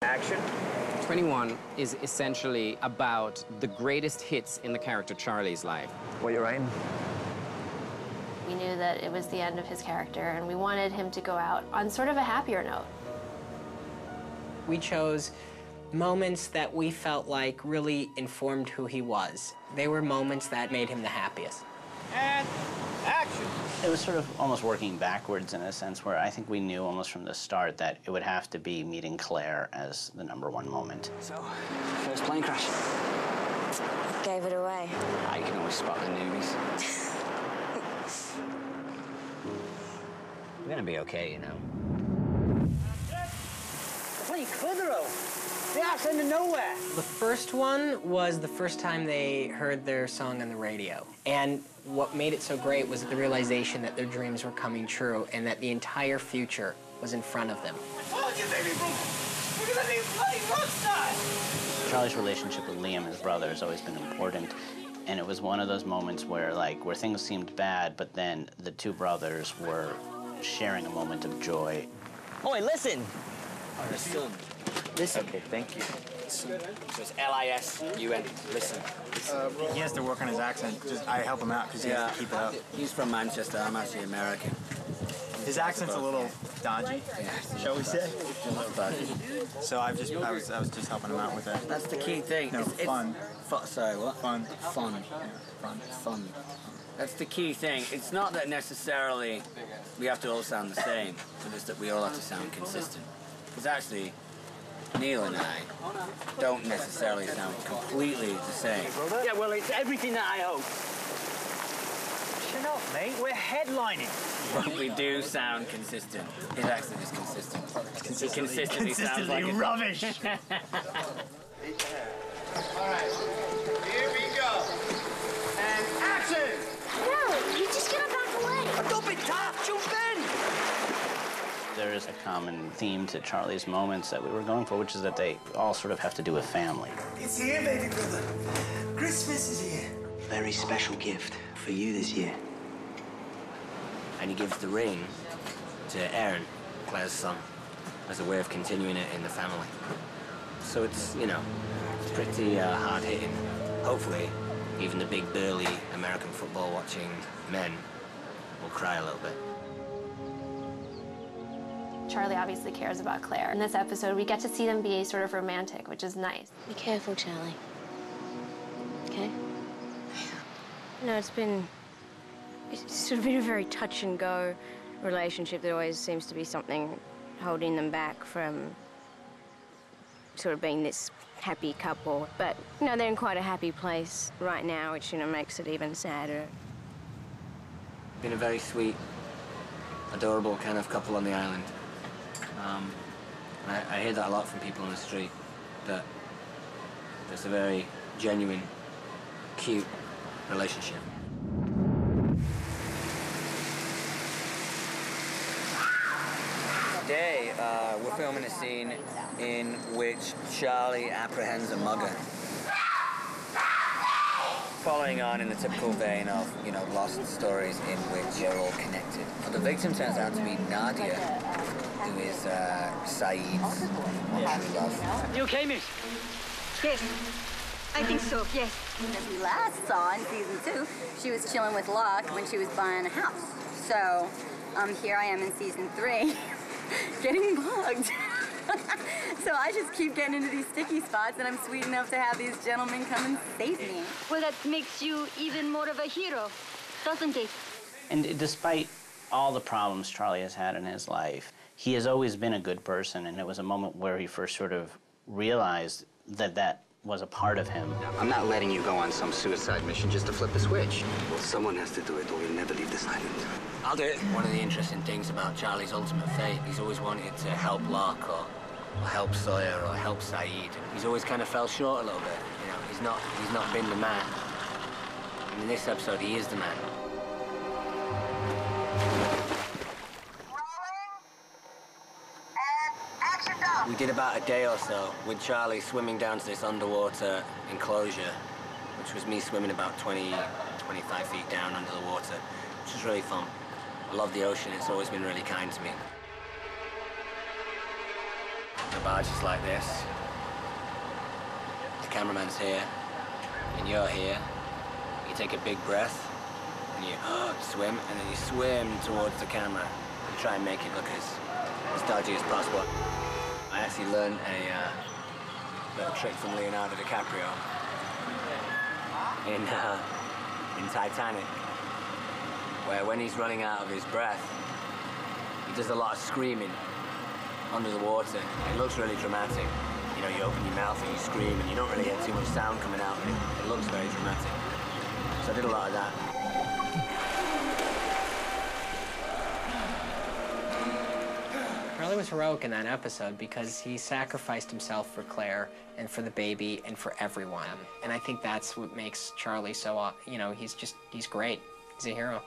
Action. 21 is essentially about the greatest hits in the character Charlie's life. What you're writing? We knew that it was the end of his character, and we wanted him to go out on sort of a happier note. We chose moments that we felt like really informed who he was. They were moments that made him the happiest. And action. It was sort of almost working backwards in a sense where I think we knew almost from the start that it would have to be meeting Claire as the #1 moment. So, first plane crash. Gave it away. You can always spot the newbies. We're gonna be okay, you know. The plane Clitheroe! The arse end of nowhere! The first one was the first time they heard their song on the radio. And what made it so great was the realization that their dreams were coming true and that the entire future was in front of them. I told you, baby, we're gonna be bloody rock stars! Charlie's relationship with Liam, his brother, has always been important. And it was one of those moments where, where things seemed bad, but then the two brothers were sharing a moment of joy. Oi, listen! Listen. Listen. Okay, thank you. So it's L-I-S-U-N. Listen. He has to work on his accent. I help him out because he has to keep it up. He's from Manchester. I'm actually American. His accent's a little dodgy, shall we say? A little dodgy. So I was just helping him out with it. That's the key thing. No, fun. Sorry, what? Fun. Fun. Yeah, fun. Fun. That's the key thing. It's not that necessarily we have to all sound the same, but it's that we all have to sound consistent. Because actually, Neil and I don't necessarily sound completely the same. Yeah, well, it's everything that I hope. Shut up, mate. We're headlining. But we do sound consistent. His accent is consistent. He consistently sounds like rubbish. All right, here we go. And action! No, you're just gonna back away. Don't be tough, jump in! There is a common theme to Charlie's moments that we were going for, which is that they all sort of have to do with family. It's here, baby brother. Christmas is here. Very special gift for you this year. And he gives the ring to Aaron, Claire's son, as a way of continuing it in the family. So it's, it's pretty hard-hitting. Hopefully, even the big, burly American football-watching men will cry a little bit. Charlie obviously cares about Claire. In this episode, we get to see them be sort of romantic, which is nice. Be careful, Charlie. Okay? It's sort of been a very touch-and-go relationship. There always seems to be something holding them back from sort of being this happy couple. But, they're in quite a happy place right now, which, makes it even sadder. Been a very sweet, adorable kind of couple on the island. I hear that a lot from people on the street, that it's a very genuine, cute relationship. Today, we're filming a scene in which Charlie apprehends a mugger. Following on in the typical vein of, lost stories in which you're all connected. Well, the victim turns out to be Nadia, who is Saeed's true love. You okay, miss? Yes, I think so, yes. As we last saw in season 2, she was chilling with Locke when she was buying a house. So, here I am in season 3, getting bugged. So I just keep getting into these sticky spots, and I'm sweet enough to have these gentlemen come and save me. Well, that makes you even more of a hero, doesn't it? And despite all the problems Charlie has had in his life, he has always been a good person, and it was a moment where he first sort of realized that that was a part of him. I'm not letting you go on some suicide mission just to flip the switch. Well, someone has to do it or we'll never leave this island. I'll do it. One of the interesting things about Charlie's ultimate fate, he's always wanted to help Locke or help Sawyer or help Saeed. He's always kind of fell short a little bit. He's not been the man. And in this episode, he is the man. We did about a day or so with Charlie swimming down to this underwater enclosure, which was me swimming about 20, 25 feet down under the water, which was really fun. I love the ocean. It's always been really kind to me. The barge is like this. The cameraman's here, and you're here. You take a big breath, and you swim, and then you swim towards the camera. You try and make it look as dodgy as possible. I actually learned a little trick from Leonardo DiCaprio in Titanic, where when he's running out of his breath, he does a lot of screaming under the water. It looks really dramatic. You know, you open your mouth and you scream, and you don't really get too much sound coming out, but it looks very dramatic. So I did a lot of that. Charlie was heroic in that episode because he sacrificed himself for Claire and for the baby and for everyone. And I think that's what makes Charlie so, you know, he's great. He's a hero.